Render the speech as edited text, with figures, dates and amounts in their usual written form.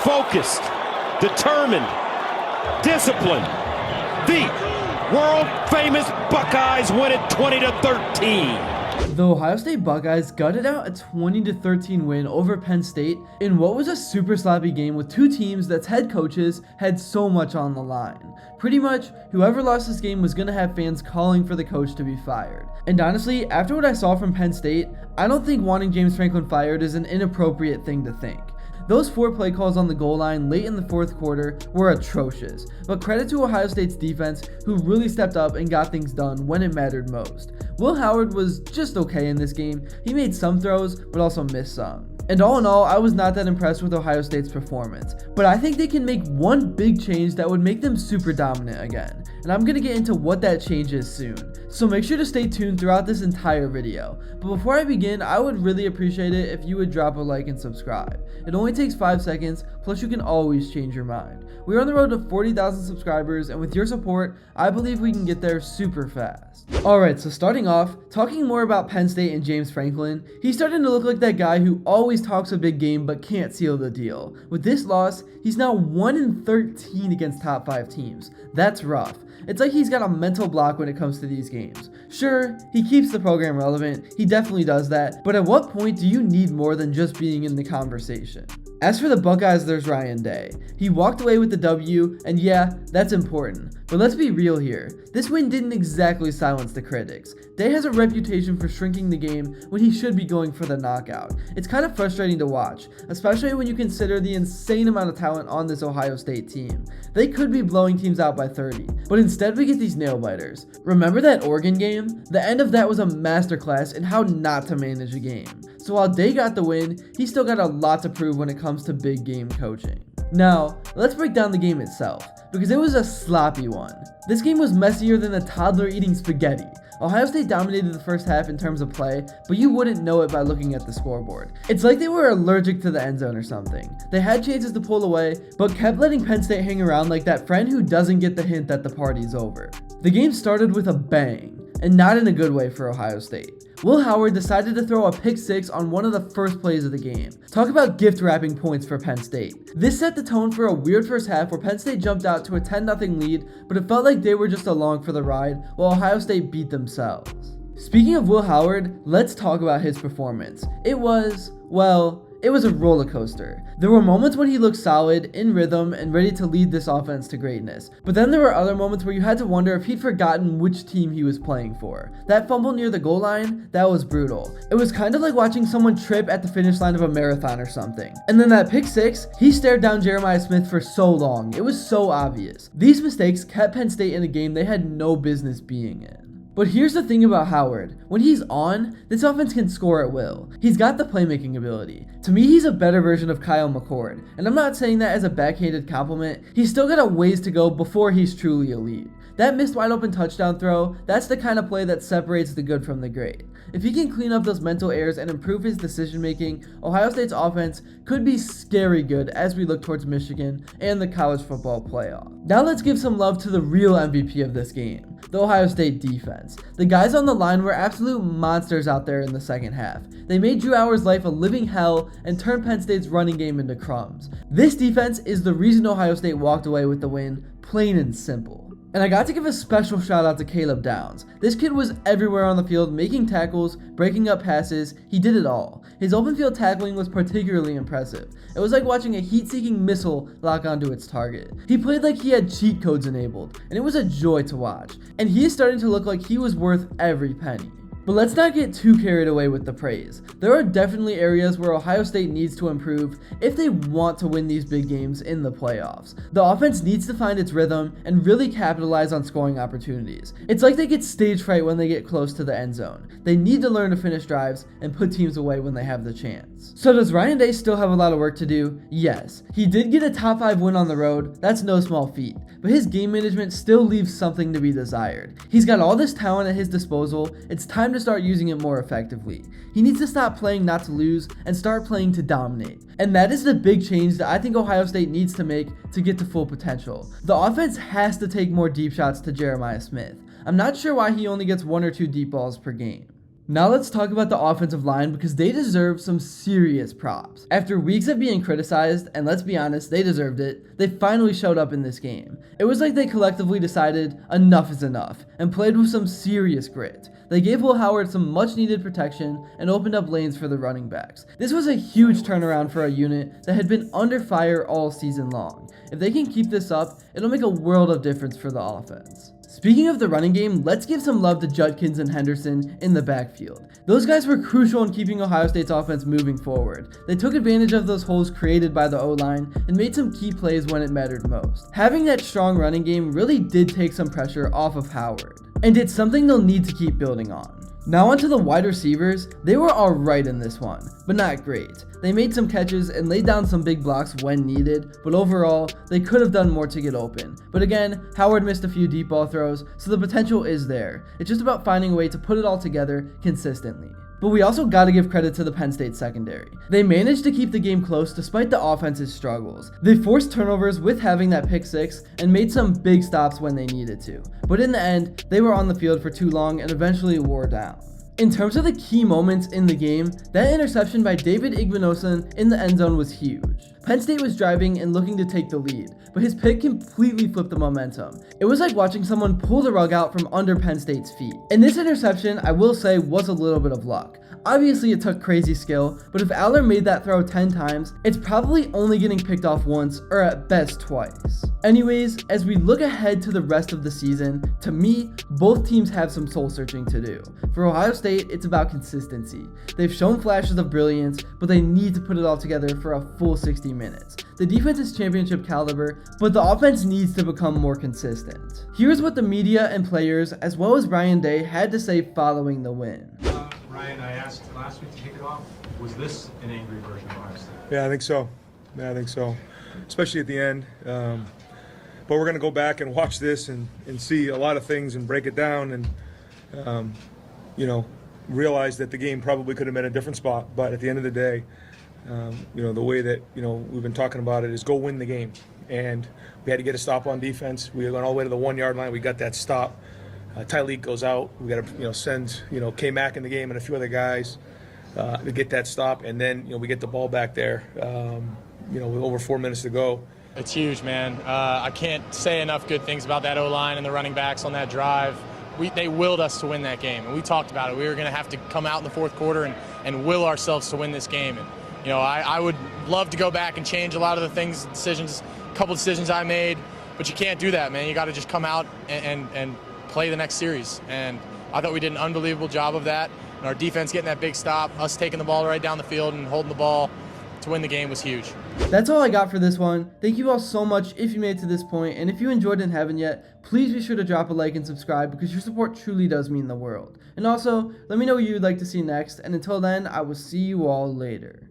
focused, determined, disciplined. The world-famous Buckeyes win it 20-13. The Ohio State Buckeyes gutted out a 20-13 win over Penn State in what was a super sloppy game with two teams that's head coaches had so much on the line. Pretty much, whoever lost this game was going to have fans calling for the coach to be fired. And honestly, after what I saw from Penn State, I don't think wanting James Franklin fired is an inappropriate thing to think. Those 4 play calls on the goal line late in the fourth quarter were atrocious, but credit to Ohio State's defense who really stepped up and got things done when it mattered most. Will Howard was just okay in this game. He made some throws, but also missed some. And all in all, I was not that impressed with Ohio State's performance, but I think they can make one big change that would make them super dominant again, and I'm going to get into what that change is soon. So make sure to stay tuned throughout this entire video. But before I begin, I would really appreciate it if you would drop a like and subscribe. It only takes 5 seconds, plus you can always change your mind. We are on the road to 40,000 subscribers, and with your support, I believe we can get there super fast. Alright, so starting off, talking more about Penn State and James Franklin, he's starting to look like that guy who always talks a big game but can't seal the deal. With this loss, he's now 1-13 against top 5 teams. That's rough. It's like he's got a mental block when it comes to these games. Sure, he keeps the program relevant, he definitely does that, but at what point do you need more than just being in the conversation? As for the Buckeyes, there's Ryan Day. He walked away with the W, and yeah, that's important. But let's be real here. This win didn't exactly silence the critics. Day has a reputation for shrinking the game when he should be going for the knockout. It's kind of frustrating to watch, especially when you consider the insane amount of talent on this Ohio State team. They could be blowing teams out by 30, but instead we get these nail biters. Remember that Oregon game? The end of that was a masterclass in how not to manage a game. So while Day got the win, he still got a lot to prove when it comes to big game coaching. Now, let's break down the game itself, because it was a sloppy one. This game was messier than a toddler eating spaghetti. Ohio State dominated the first half in terms of play, but you wouldn't know it by looking at the scoreboard. It's like they were allergic to the end zone or something. They had chances to pull away, but kept letting Penn State hang around like that friend who doesn't get the hint that the party's over. The game started with a bang, and not in a good way for Ohio State. Will Howard decided to throw a pick 6 on one of the first plays of the game. Talk about gift wrapping points for Penn State. This set the tone for a weird first half where Penn State jumped out to a 10-0 lead, but it felt like they were just along for the ride while Ohio State beat themselves. Speaking of Will Howard, let's talk about his performance. It was a roller coaster. There were moments when he looked solid, in rhythm, and ready to lead this offense to greatness. But then there were other moments where you had to wonder if he'd forgotten which team he was playing for. That fumble near the goal line, that was brutal. It was kind of like watching someone trip at the finish line of a marathon or something. And then that pick 6, he stared down Jeremiah Smith for so long. It was so obvious. These mistakes kept Penn State in a game they had no business being in. But here's the thing about Howard. When he's on, this offense can score at will. He's got the playmaking ability. To me, he's a better version of Kyle McCord. And I'm not saying that as a backhanded compliment. He's still got a ways to go before he's truly elite. That missed wide open touchdown throw, that's the kind of play that separates the good from the great. If he can clean up those mental errors and improve his decision making, Ohio State's offense could be scary good as we look towards Michigan and the college football playoff. Now let's give some love to the real MVP of this game, the Ohio State defense. The guys on the line were absolute monsters out there in the second half. They made Drew Hour's life a living hell and turned Penn State's running game into crumbs. This defense is the reason Ohio State walked away with the win, plain and simple. And I got to give a special shout out to Caleb Downs. This kid was everywhere on the field, making tackles, breaking up passes, he did it all. His open field tackling was particularly impressive. It was like watching a heat-seeking missile lock onto its target. He played like he had cheat codes enabled, and it was a joy to watch. And he is starting to look like he was worth every penny. But let's not get too carried away with the praise. There are definitely areas where Ohio State needs to improve if they want to win these big games in the playoffs. The offense needs to find its rhythm and really capitalize on scoring opportunities. It's like they get stage fright when they get close to the end zone. They need to learn to finish drives and put teams away when they have the chance. So does Ryan Day still have a lot of work to do? Yes. He did get a top 5 win on the road, that's no small feat, but his game management still leaves something to be desired. He's got all this talent at his disposal, it's time to start using it more effectively. He needs to stop playing not to lose and start playing to dominate. And that is the big change that I think Ohio State needs to make to get to full potential. The offense has to take more deep shots to Jeremiah Smith. I'm not sure why he only gets 1 or 2 deep balls per game. Now let's talk about the offensive line because they deserve some serious props. After weeks of being criticized, and let's be honest, they deserved it, they finally showed up in this game. It was like they collectively decided enough is enough and played with some serious grit. They gave Will Howard some much needed protection and opened up lanes for the running backs. This was a huge turnaround for a unit that had been under fire all season long. If they can keep this up, it'll make a world of difference for the offense. Speaking of the running game, let's give some love to Judkins and Henderson in the backfield. Those guys were crucial in keeping Ohio State's offense moving forward. They took advantage of those holes created by the O-line and made some key plays when it mattered most. Having that strong running game really did take some pressure off of Howard, and it's something they'll need to keep building on. Now onto the wide receivers. They were alright in this one, but not great. They made some catches and laid down some big blocks when needed, but overall, they could have done more to get open. But again, Howard missed a few deep ball throws, so the potential is there. It's just about finding a way to put it all together consistently. But we also gotta give credit to the Penn State secondary. They managed to keep the game close despite the offense's struggles. They forced turnovers with having that pick six and made some big stops when they needed to. But in the end, they were on the field for too long and eventually wore down. In terms of the key moments in the game, that interception by David Igbinosun in the end zone was huge. Penn State was driving and looking to take the lead, but his pick completely flipped the momentum. It was like watching someone pull the rug out from under Penn State's feet. And this interception, I will say, was a little bit of luck. Obviously it took crazy skill, but if Aller made that throw 10 times, it's probably only getting picked off once, or at best twice. Anyways, as we look ahead to the rest of the season, to me, both teams have some soul searching to do. For Ohio State, it's about consistency. They've shown flashes of brilliance, but they need to put it all together for a full 60 minutes. The defense is championship caliber, but the offense needs to become more consistent. Here's what the media and players, as well as Ryan Day, had to say following the win. Ryan, I asked last week to kick it off. Was this an angry version of Ohio State? Yeah, I think so. Especially at the end. But we're going to go back and watch this and see a lot of things and break it down and, realize that the game probably could have been a different spot. But at the end of the day, the way that, we've been talking about it is go win the game. And we had to get a stop on defense. We went all the way to the 1 yard line. We got that stop. Tyleek goes out. We got to, send, K-Mac in the game and a few other guys to get that stop. And then, we get the ball back there, with over 4 minutes to go. It's huge, man. I can't say enough good things about that O-line and the running backs on that drive. They willed us to win that game, and we talked about it. We were going to have to come out in the fourth quarter and will ourselves to win this game. And, I would love to go back and change a lot of the couple decisions I made, but you can't do that, man. You got to just come out and play the next series. And I thought we did an unbelievable job of that. And our defense getting that big stop, us taking the ball right down the field and holding the ball to win the game was huge. That's all I got for this one. Thank you all so much if you made it to this point, and if you enjoyed and haven't yet, please be sure to drop a like and subscribe because your support truly does mean the world. And also, let me know what you would like to see next, and until then, I will see you all later.